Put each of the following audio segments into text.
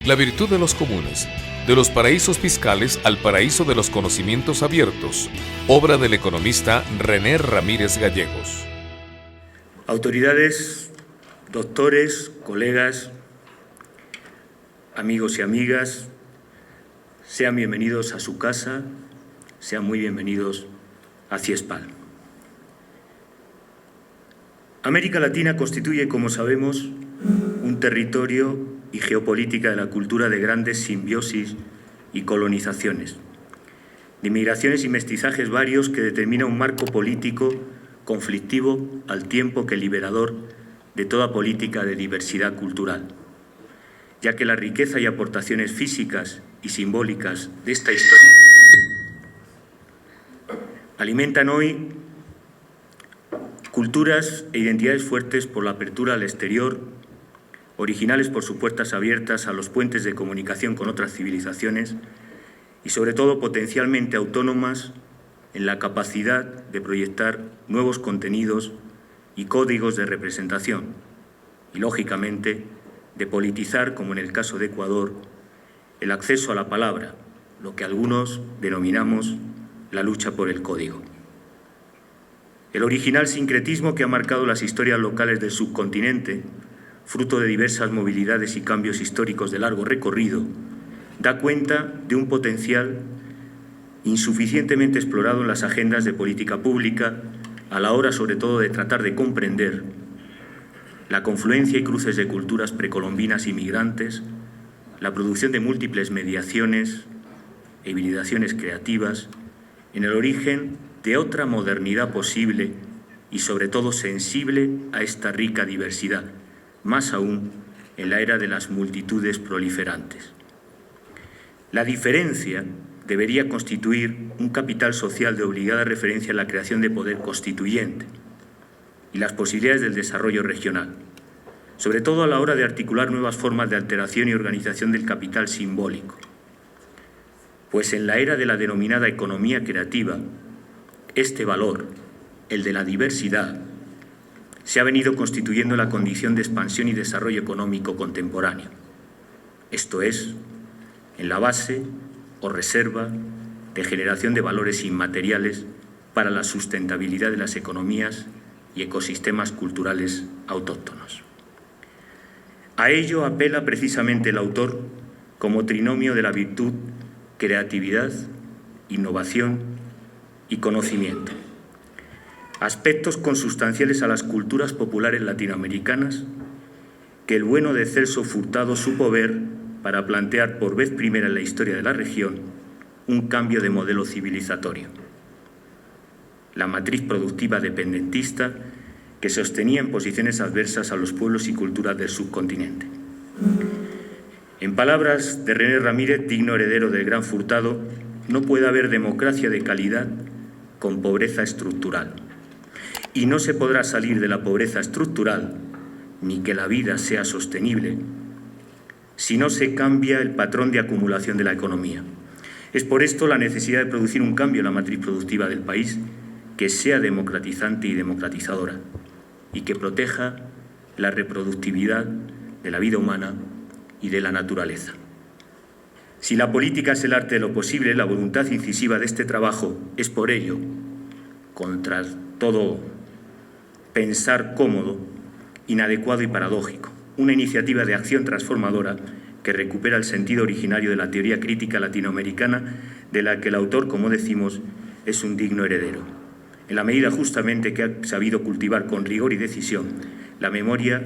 La virtud de los comunes, de los paraísos fiscales al paraíso de los conocimientos abiertos, obra del economista René Ramírez Gallegos. Autoridades, doctores, colegas, amigos y amigas, sean bienvenidos a su casa, sean muy bienvenidos a CIESPAL. América Latina constituye, como sabemos, un territorio y geopolítica de la cultura de grandes simbiosis y colonizaciones, de inmigraciones y mestizajes varios que determina un marco político conflictivo al tiempo que liberador de toda política de diversidad cultural, ya que la riqueza y aportaciones físicas y simbólicas de esta historia alimentan hoy culturas e identidades fuertes por la apertura al exterior, originales por sus puertas abiertas a los puentes de comunicación con otras civilizaciones y, sobre todo, potencialmente autónomas en la capacidad de proyectar nuevos contenidos y códigos de representación y, lógicamente, de politizar, como en el caso de Ecuador, el acceso a la palabra, lo que algunos denominamos la lucha por el código. El original sincretismo que ha marcado las historias locales del subcontinente, fruto de diversas movilidades y cambios históricos de largo recorrido, da cuenta de un potencial insuficientemente explorado en las agendas de política pública, a la hora sobre todo de tratar de comprender la confluencia y cruces de culturas precolombinas y migrantes, la producción de múltiples mediaciones e hibridaciones creativas en el origen de otra modernidad posible y sobre todo sensible a esta rica diversidad, más aún en la era de las multitudes proliferantes. La diferencia debería constituir un capital social de obligada referencia en la creación de poder constituyente y las posibilidades del desarrollo regional, sobre todo a la hora de articular nuevas formas de alteración y organización del capital simbólico. Pues en la era de la denominada economía creativa, este valor, el de la diversidad, se ha venido constituyendo la condición de expansión y desarrollo económico contemporáneo. Esto es, en la base o reserva de generación de valores inmateriales para la sustentabilidad de las economías y ecosistemas culturales autóctonos. A ello apela precisamente el autor como trinomio de la virtud, creatividad, innovación y conocimiento, aspectos consustanciales a las culturas populares latinoamericanas que el bueno de Celso Furtado supo ver para plantear por vez primera en la historia de la región un cambio de modelo civilizatorio. La matriz productiva dependentista que sostenía en posiciones adversas a los pueblos y culturas del subcontinente. En palabras de René Ramírez, digno heredero del gran Furtado, no puede haber democracia de calidad con pobreza estructural. Y no se podrá salir de la pobreza estructural, ni que la vida sea sostenible, si no se cambia el patrón de acumulación de la economía. Es por esto la necesidad de producir un cambio en la matriz productiva del país que sea democratizante y democratizadora y que proteja la reproductividad de la vida humana y de la naturaleza. Si la política es el arte de lo posible, la voluntad incisiva de este trabajo es por ello, contra todo pensar cómodo, inadecuado y paradójico, una iniciativa de acción transformadora que recupera el sentido originario de la teoría crítica latinoamericana de la que el autor, como decimos, es un digno heredero, en la medida justamente que ha sabido cultivar con rigor y decisión la memoria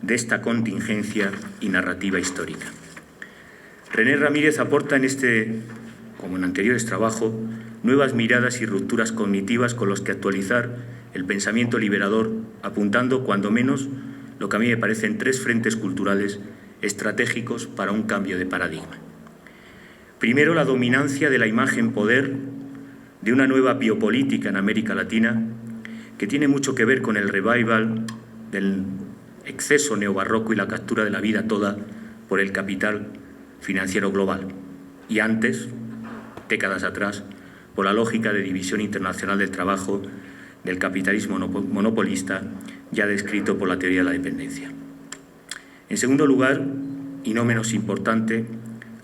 de esta contingencia y narrativa histórica. René Ramírez aporta en este, como en anteriores trabajos, nuevas miradas y rupturas cognitivas con los que actualizar el pensamiento liberador, apuntando, cuando menos, lo que a mí me parecen tres frentes culturales estratégicos para un cambio de paradigma. Primero, la dominancia de la imagen-poder de una nueva biopolítica en América Latina que tiene mucho que ver con el revival del exceso neobarroco y la captura de la vida toda por el capital financiero global. Y antes, décadas atrás, por la lógica de división internacional del trabajo del capitalismo monopolista ya descrito por la teoría de la dependencia. En segundo lugar, y no menos importante,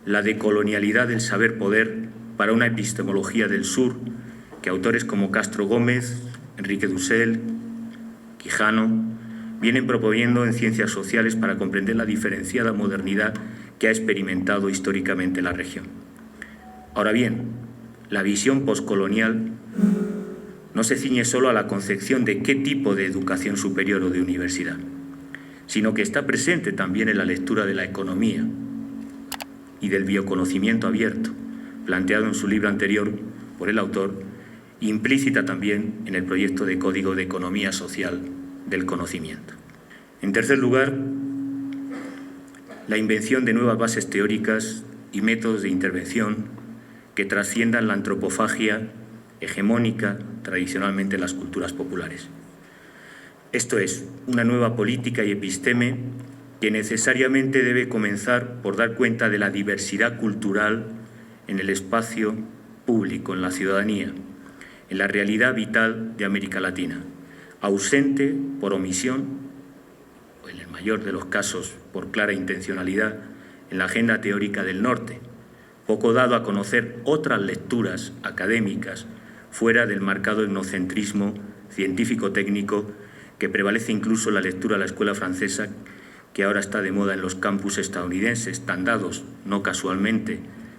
la decolonialidad del saber-poder para una epistemología del sur que autores como Castro Gómez, Enrique Dussel, Quijano vienen proponiendo en ciencias sociales para comprender la diferenciada modernidad que ha experimentado históricamente la región. Ahora bien, la visión poscolonial no se ciñe solo a la concepción de qué tipo de educación superior o de universidad, sino que está presente también en la lectura de la economía y del bioconocimiento abierto, planteado en su libro anterior por el autor, implícita también en el proyecto de Código de Economía Social del Conocimiento. En tercer lugar, la invención de nuevas bases teóricas y métodos de intervención que trasciendan la antropofagia hegemónica tradicionalmente en las culturas populares. Esto es, una nueva política y episteme que necesariamente debe comenzar por dar cuenta de la diversidad cultural en el espacio público, en la ciudadanía, en la realidad vital de América Latina, ausente por omisión, o en el mayor de los casos por clara intencionalidad, en la agenda teórica del norte, poco dado a conocer otras lecturas académicas fuera del marcado etnocentrismo científico-técnico que prevalece incluso en la lectura de la escuela francesa, que ahora está de moda en los campus estadounidenses, tan dados, no casualmente,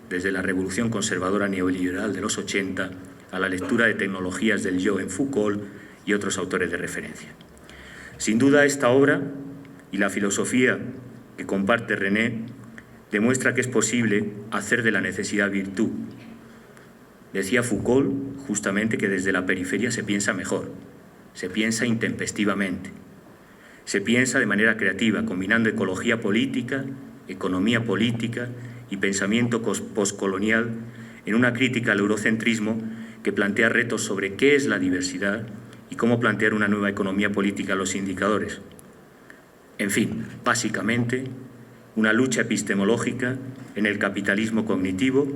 desde la revolución conservadora neoliberal de los 80 a la lectura de tecnologías del yo en Foucault y otros autores de referencia. Sin duda, esta obra y la filosofía que comparte René demuestra que es posible hacer de la necesidad virtud. Decía Foucault justamente que desde la periferia se piensa mejor, se piensa intempestivamente, se piensa de manera creativa, combinando ecología política, economía política y pensamiento postcolonial en una crítica al eurocentrismo que plantea retos sobre qué es la diversidad y cómo plantear una nueva economía política a los indicadores. En fin, básicamente, una lucha epistemológica en el capitalismo cognitivo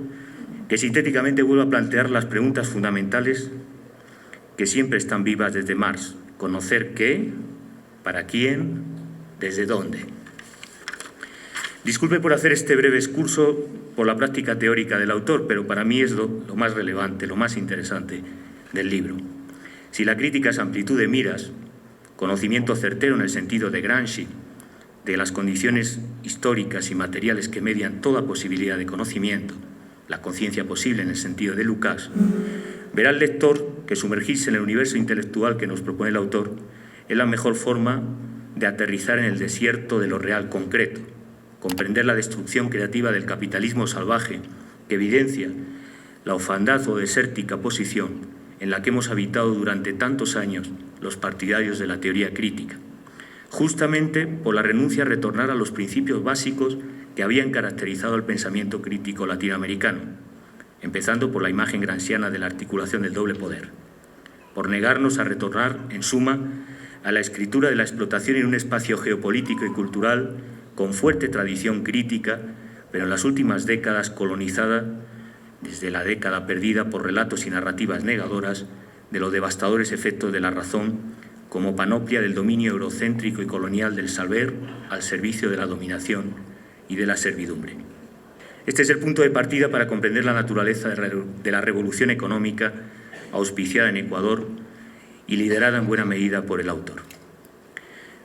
que sintéticamente vuelve a plantear las preguntas fundamentales que siempre están vivas desde Marx: conocer qué, para quién, desde dónde. Disculpe por hacer este breve excurso por la práctica teórica del autor, pero para mí es lo más relevante, lo más interesante del libro. Si la crítica es amplitud de miras, conocimiento certero en el sentido de Gramsci, de las condiciones históricas y materiales que median toda posibilidad de conocimiento, la conciencia posible en el sentido de Lukács, verá el lector que sumergirse en el universo intelectual que nos propone el autor es la mejor forma de aterrizar en el desierto de lo real concreto, comprender la destrucción creativa del capitalismo salvaje que evidencia la orfandad o desértica posición en la que hemos habitado durante tantos años los partidarios de la teoría crítica, justamente por la renuncia a retornar a los principios básicos que habían caracterizado el pensamiento crítico latinoamericano, empezando por la imagen gramsciana de la articulación del doble poder, por negarnos a retornar, en suma, a la escritura de la explotación en un espacio geopolítico y cultural con fuerte tradición crítica, pero en las últimas décadas colonizada, desde la década perdida por relatos y narrativas negadoras de los devastadores efectos de la razón como panoplia del dominio eurocéntrico y colonial del saber al servicio de la dominación y de la servidumbre. Este es el punto de partida para comprender la naturaleza de la revolución económica auspiciada en Ecuador y liderada en buena medida por el autor.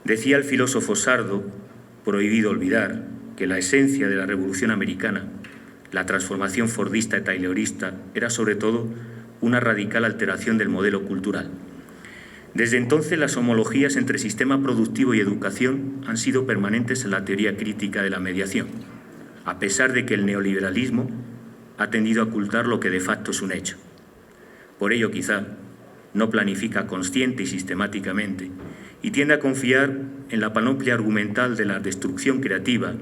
Decía el filósofo Sardo, prohibido olvidar, que la esencia de la revolución americana, la transformación fordista y taylorista, era sobre todo una radical alteración del modelo cultural. Desde entonces, las homologías entre sistema productivo y educación han sido permanentes en la teoría crítica de la mediación, a pesar de que el neoliberalismo ha tendido a ocultar lo que de facto es un hecho. Por ello, quizá, no planifica consciente y sistemáticamente y tiende a confiar en la panoplia argumental de la destrucción creativa,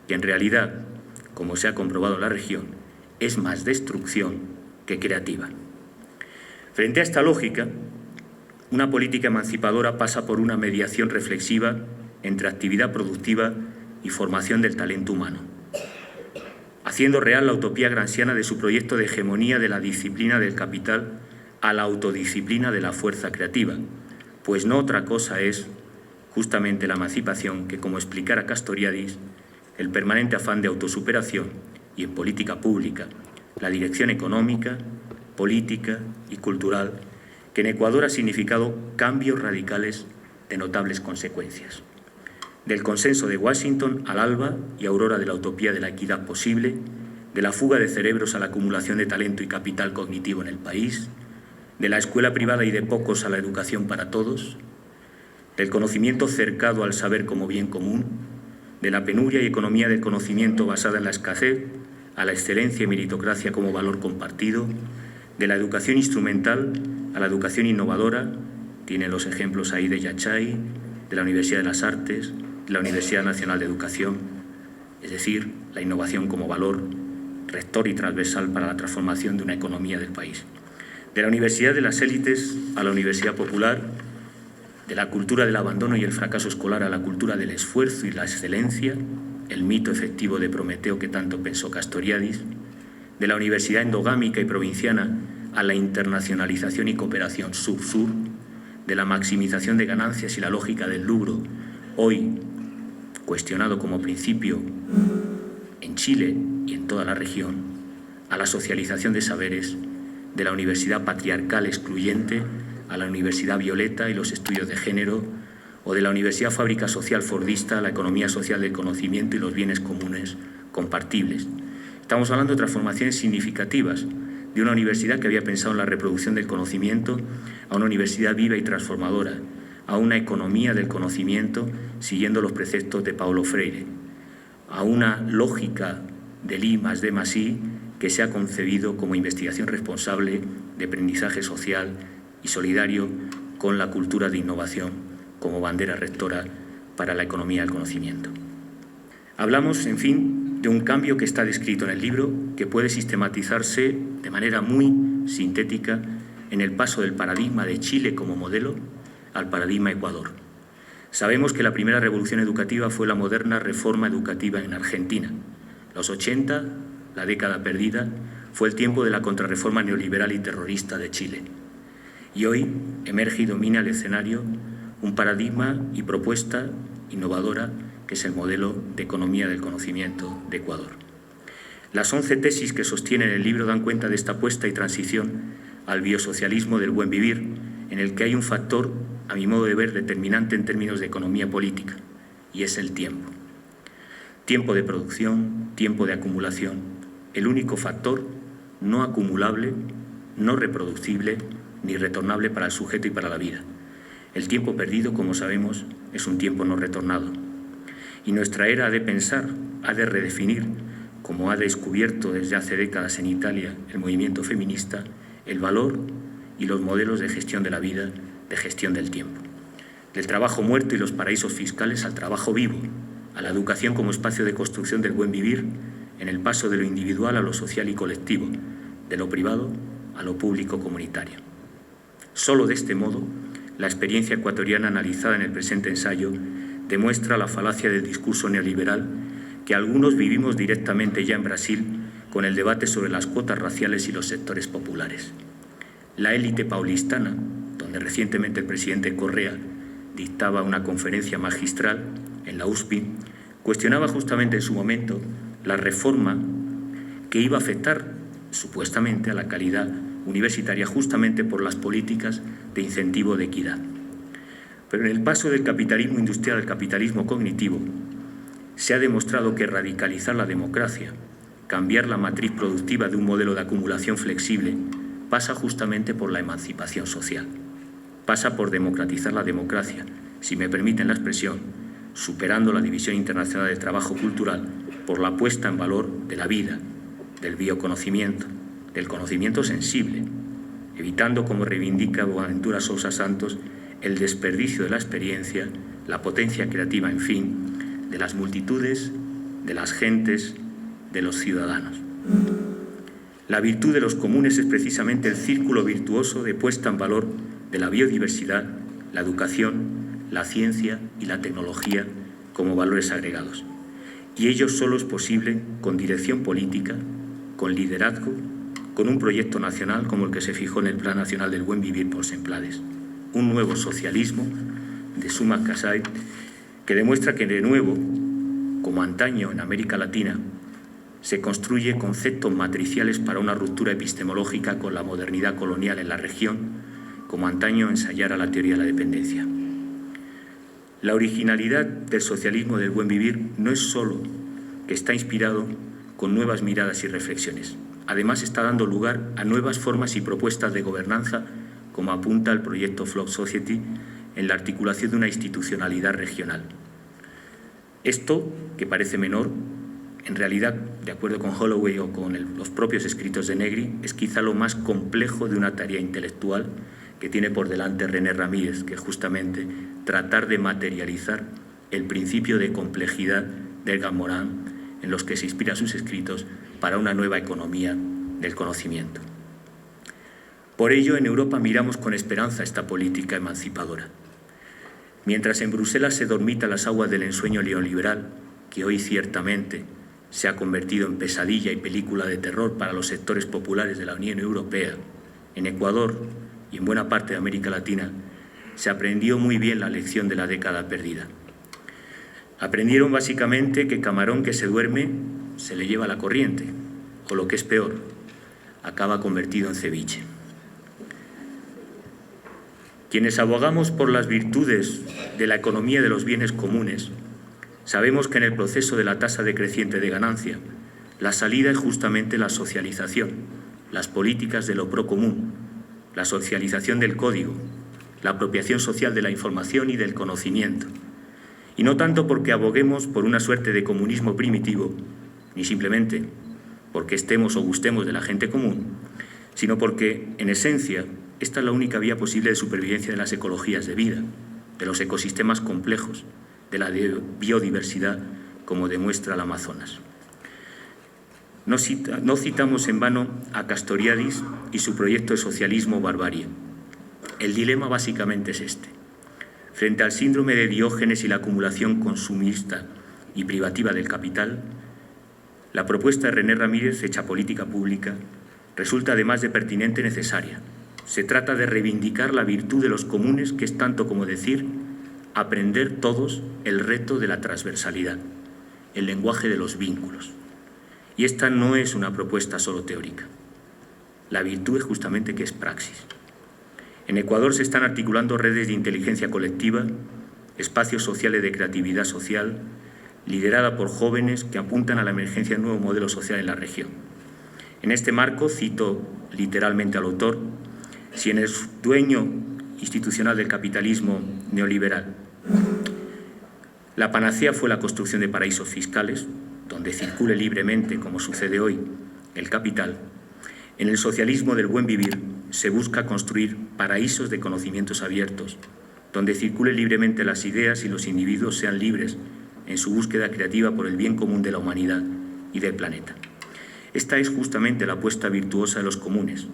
que en realidad, como se ha comprobado en la región, es más destrucción que creativa. Frente a esta lógica, una política emancipadora pasa por una mediación reflexiva entre actividad productiva y formación del talento humano, haciendo real la utopía gramsciana de su proyecto de hegemonía de la disciplina del capital a la autodisciplina de la fuerza creativa, pues no otra cosa es justamente la emancipación que, como explicara Castoriadis, el permanente afán de autosuperación y, en política pública, la dirección económica, política y cultural que en Ecuador ha significado cambios radicales de notables consecuencias. Del consenso de Washington al alba y aurora de la utopía de la equidad posible, de la fuga de cerebros a la acumulación de talento y capital cognitivo en el país, de la escuela privada y de pocos a la educación para todos, del conocimiento cercado al saber como bien común, de la penuria y economía del conocimiento basada en la escasez, a la excelencia y meritocracia como valor compartido, de la educación instrumental a la educación innovadora, tienen los ejemplos ahí de Yachay, de la Universidad de las Artes, de la Universidad Nacional de Educación, es decir, la innovación como valor rector y transversal para la transformación de una economía del país. De la Universidad de las Élites a la Universidad Popular, de la cultura del abandono y el fracaso escolar a la cultura del esfuerzo y la excelencia, el mito efectivo de Prometeo que tanto pensó Castoriadis, de la universidad endogámica y provinciana a la internacionalización y cooperación sur-sur, de la maximización de ganancias y la lógica del lucro, hoy cuestionado como principio en Chile y en toda la región, a la socialización de saberes, de la universidad patriarcal excluyente a la universidad violeta y los estudios de género, o de la universidad fábrica social fordista a la economía social del conocimiento y los bienes comunes compartibles. Estamos hablando de transformaciones significativas de una universidad que había pensado en la reproducción del conocimiento a una universidad viva y transformadora, a una economía del conocimiento siguiendo los preceptos de Paulo Freire, a una lógica del I+D+I que se ha concebido como investigación responsable de aprendizaje social y solidario con la cultura de innovación como bandera rectora para la economía del conocimiento. Hablamos, en fin, de un cambio que está descrito en el libro, que puede sistematizarse de manera muy sintética en el paso del paradigma de Chile como modelo al paradigma Ecuador. Sabemos que la primera revolución educativa fue la moderna reforma educativa en Argentina. Los 80, la década perdida, fue el tiempo de la contrarreforma neoliberal y terrorista de Chile. Y hoy emerge y domina el escenario un paradigma y propuesta innovadora que es el modelo de economía del conocimiento de Ecuador. Las 11 tesis que sostienen el libro dan cuenta de esta apuesta y transición al biosocialismo del buen vivir, en el que hay un factor, a mi modo de ver, determinante en términos de economía política, y es el tiempo. Tiempo de producción, tiempo de acumulación, el único factor no acumulable, no reproducible ni retornable para el sujeto y para la vida. El tiempo perdido, como sabemos, es un tiempo no retornado. Y nuestra era ha de pensar, ha de redefinir, como ha descubierto desde hace décadas en Italia el movimiento feminista, el valor y los modelos de gestión de la vida, de gestión del tiempo. Del trabajo muerto y los paraísos fiscales al trabajo vivo, a la educación como espacio de construcción del buen vivir, en el paso de lo individual a lo social y colectivo, de lo privado a lo público comunitario. Solo de este modo, la experiencia ecuatoriana analizada en el presente ensayo demuestra la falacia del discurso neoliberal que algunos vivimos directamente ya en Brasil con el debate sobre las cuotas raciales y los sectores populares. La élite paulistana, donde recientemente el presidente Correa dictaba una conferencia magistral en la USP, cuestionaba justamente en su momento la reforma que iba a afectar supuestamente a la calidad universitaria justamente por las políticas de incentivo de equidad. Pero en el paso del capitalismo industrial al capitalismo cognitivo se ha demostrado que radicalizar la democracia, cambiar la matriz productiva de un modelo de acumulación flexible, pasa justamente por la emancipación social. Pasa por democratizar la democracia, si me permiten la expresión, superando la división internacional del trabajo cultural por la puesta en valor de la vida, del bioconocimiento, del conocimiento sensible, evitando, como reivindica Boaventura Sousa Santos, el desperdicio de la experiencia, la potencia creativa, en fin, de las multitudes, de las gentes, de los ciudadanos. La virtud de los comunes es precisamente el círculo virtuoso de puesta en valor de la biodiversidad, la educación, la ciencia y la tecnología como valores agregados. Y ello solo es posible con dirección política, con liderazgo, con un proyecto nacional como el que se fijó en el Plan Nacional del Buen Vivir por Semplades. Un nuevo socialismo de Suma Kasai que demuestra que de nuevo, como antaño en América Latina, se construye conceptos matriciales para una ruptura epistemológica con la modernidad colonial en la región, como antaño ensayara la teoría de la dependencia. La originalidad del socialismo del buen vivir no es solo que está inspirado con nuevas miradas y reflexiones. Además, está dando lugar a nuevas formas y propuestas de gobernanza, como apunta el proyecto Flock Society, en la articulación de una institucionalidad regional. Esto, que parece menor, en realidad, de acuerdo con Holloway o con los propios escritos de Negri, es quizá lo más complejo de una tarea intelectual que tiene por delante René Ramírez, que es justamente tratar de materializar el principio de complejidad de Edgar Morin, en los que se inspiran sus escritos para una nueva economía del conocimiento. Por ello, en Europa miramos con esperanza esta política emancipadora. Mientras en Bruselas se dormita las aguas del ensueño neoliberal, que hoy ciertamente se ha convertido en pesadilla y película de terror para los sectores populares de la Unión Europea, en Ecuador y en buena parte de América Latina se aprendió muy bien la lección de la década perdida. Aprendieron básicamente que camarón que se duerme se le lleva la corriente, o lo que es peor, acaba convertido en ceviche. Quienes abogamos por las virtudes de la economía de los bienes comunes, sabemos que en el proceso de la tasa decreciente de ganancia, la salida es justamente la socialización, las políticas de lo procomún, la socialización del código, la apropiación social de la información y del conocimiento. Y no tanto porque aboguemos por una suerte de comunismo primitivo, ni simplemente porque estemos o gustemos de la gente común, sino porque, en esencia, esta es la única vía posible de supervivencia de las ecologías de vida, de los ecosistemas complejos, de la biodiversidad, como demuestra el Amazonas. No citamos en vano a Castoriadis y su proyecto de socialismo barbarie. El dilema básicamente es este. Frente al síndrome de Diógenes y la acumulación consumista y privativa del capital, la propuesta de René Ramírez, hecha política pública, resulta además de pertinente y necesaria. Se trata de reivindicar la virtud de los comunes, que es tanto como decir aprender todos el reto de la transversalidad, el lenguaje de los vínculos. Y esta no es una propuesta solo teórica. La virtud es justamente que es praxis. En Ecuador se están articulando redes de inteligencia colectiva, espacios sociales de creatividad social, liderada por jóvenes que apuntan a la emergencia de un nuevo modelo social en la región. En este marco, cito literalmente al autor, si en el dueño institucional del capitalismo neoliberal la panacea fue la construcción de paraísos fiscales, donde circule libremente, como sucede hoy, el capital, en el socialismo del buen vivir se busca construir paraísos de conocimientos abiertos, donde circule libremente las ideas y los individuos sean libres en su búsqueda creativa por el bien común de la humanidad y del planeta. Esta es justamente la apuesta virtuosa de los comunes,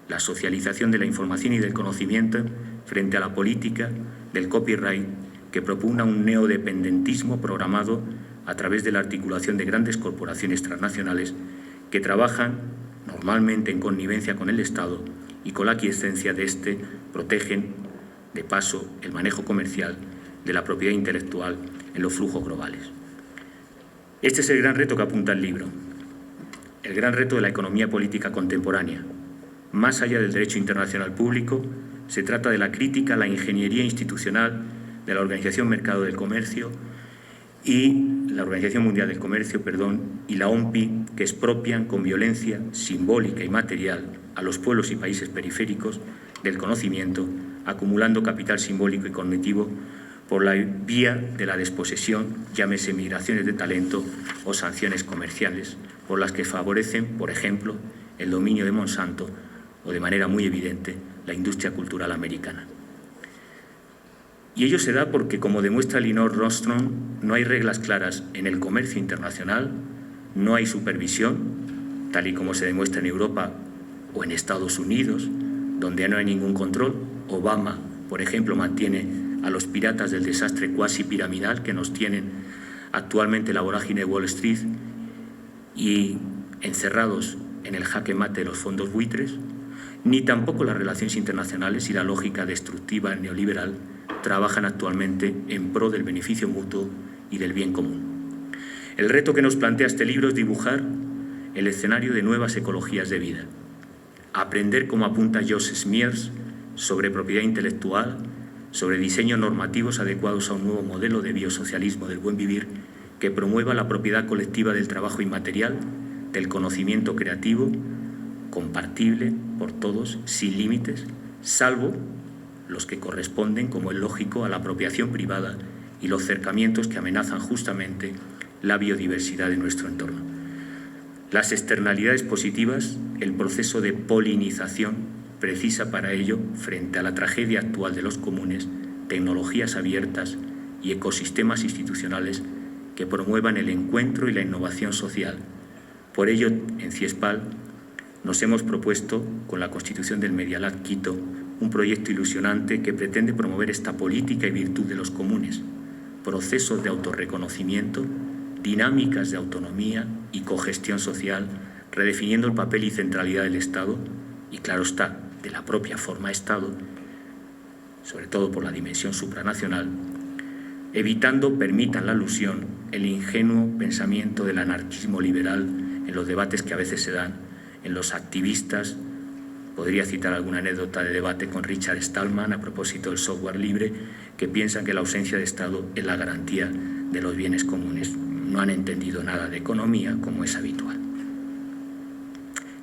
la socialización de la información y del conocimiento frente a la política del copyright que propugna un neodependentismo programado a través de la articulación de grandes corporaciones transnacionales que trabajan normalmente en connivencia con el Estado y con la aquiescencia de este protegen, de paso, el manejo comercial de la propiedad intelectual en los flujos globales. Este es el gran reto que apunta el libro, el gran reto de la economía política contemporánea. Más allá del derecho internacional público, se trata de la crítica a la ingeniería institucional de la Organización Mercado del Comercio y la Organización Mundial del Comercio, y la OMPI, que expropian con violencia simbólica y material a los pueblos y países periféricos del conocimiento, acumulando capital simbólico y cognitivo por la vía de la desposesión, llámese migraciones de talento o sanciones comerciales, por las que favorecen, por ejemplo, el dominio de Monsanto o, de manera muy evidente, la industria cultural americana. Y ello se da porque, como demuestra Elinor Ostrom, no hay reglas claras en el comercio internacional, no hay supervisión, tal y como se demuestra en Europa o en Estados Unidos, donde no hay ningún control. Obama, por ejemplo, mantiene a los piratas del desastre cuasi piramidal que nos tienen actualmente la vorágine de Wall Street y encerrados en el jaque mate de los fondos buitres, ni tampoco las relaciones internacionales y la lógica destructiva neoliberal trabajan actualmente en pro del beneficio mutuo y del bien común. El reto que nos plantea este libro es dibujar el escenario de nuevas ecologías de vida. Aprender, como apunta Joseph Smierz, sobre propiedad intelectual, sobre diseños normativos adecuados a un nuevo modelo de biosocialismo del buen vivir que promueva la propiedad colectiva del trabajo inmaterial, del conocimiento creativo, compartible por todos, sin límites, salvo los que corresponden, como es lógico, a la apropiación privada y los cercamientos que amenazan justamente la biodiversidad de nuestro entorno. Las externalidades positivas, el proceso de polinización, precisa para ello, frente a la tragedia actual de los comunes, tecnologías abiertas y ecosistemas institucionales que promuevan el encuentro y la innovación social. Por ello, en CIESPAL nos hemos propuesto, con la constitución del Media Lab Quito, un proyecto ilusionante que pretende promover esta política y virtud de los comunes, procesos de autorreconocimiento, dinámicas de autonomía y cogestión social, redefiniendo el papel y centralidad del Estado y, claro está, de la propia forma Estado, sobre todo por la dimensión supranacional, evitando, permitan la alusión, el ingenuo pensamiento del anarquismo liberal en los debates que a veces se dan en los activistas. Podría citar alguna anécdota de debate con Richard Stallman a propósito del software libre, que piensan que la ausencia de Estado es la garantía de los bienes comunes. No han entendido nada de economía, como es habitual.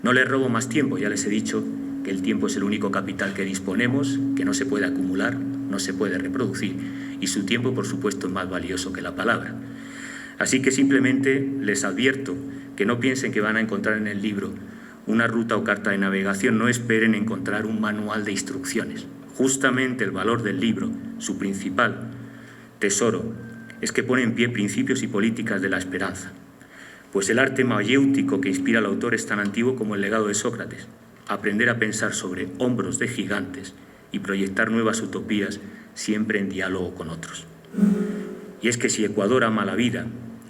No les robo más tiempo, ya les he dicho que el tiempo es el único capital que disponemos, que no se puede acumular, no se puede reproducir, y su tiempo, por supuesto, es más valioso que la palabra. Así que simplemente les advierto que no piensen que van a encontrar en el libro una ruta o carta de navegación, no esperen encontrar un manual de instrucciones. Justamente el valor del libro, su principal tesoro, es que pone en pie principios y políticas de la esperanza, pues el arte mayéutico que inspira al autor es tan antiguo como el legado de Sócrates: aprender a pensar sobre hombros de gigantes y proyectar nuevas utopías siempre en diálogo con otros. Y es que si Ecuador ama la vida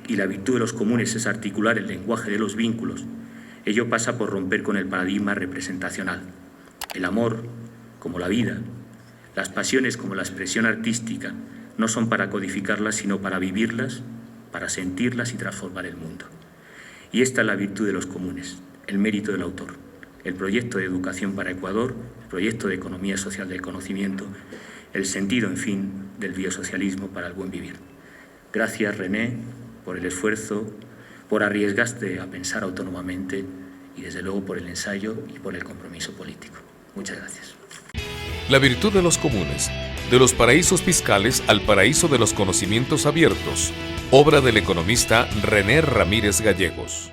y la virtud de los comunes es articular el lenguaje de los vínculos, ello pasa por romper con el paradigma representacional. El amor, como la vida, las pasiones como la expresión artística, no son para codificarlas, sino para vivirlas, para sentirlas y transformar el mundo. Y esta es la virtud de los comunes, el mérito del autor, el proyecto de educación para Ecuador, el proyecto de economía social del conocimiento, el sentido, en fin, del biosocialismo para el buen vivir. Gracias, René, por el esfuerzo, por arriesgarte a pensar autónomamente y, desde luego, por el ensayo y por el compromiso político. Muchas gracias. La virtud de los comunes, de los paraísos fiscales al paraíso de los conocimientos abiertos, obra del economista René Ramírez Gallegos.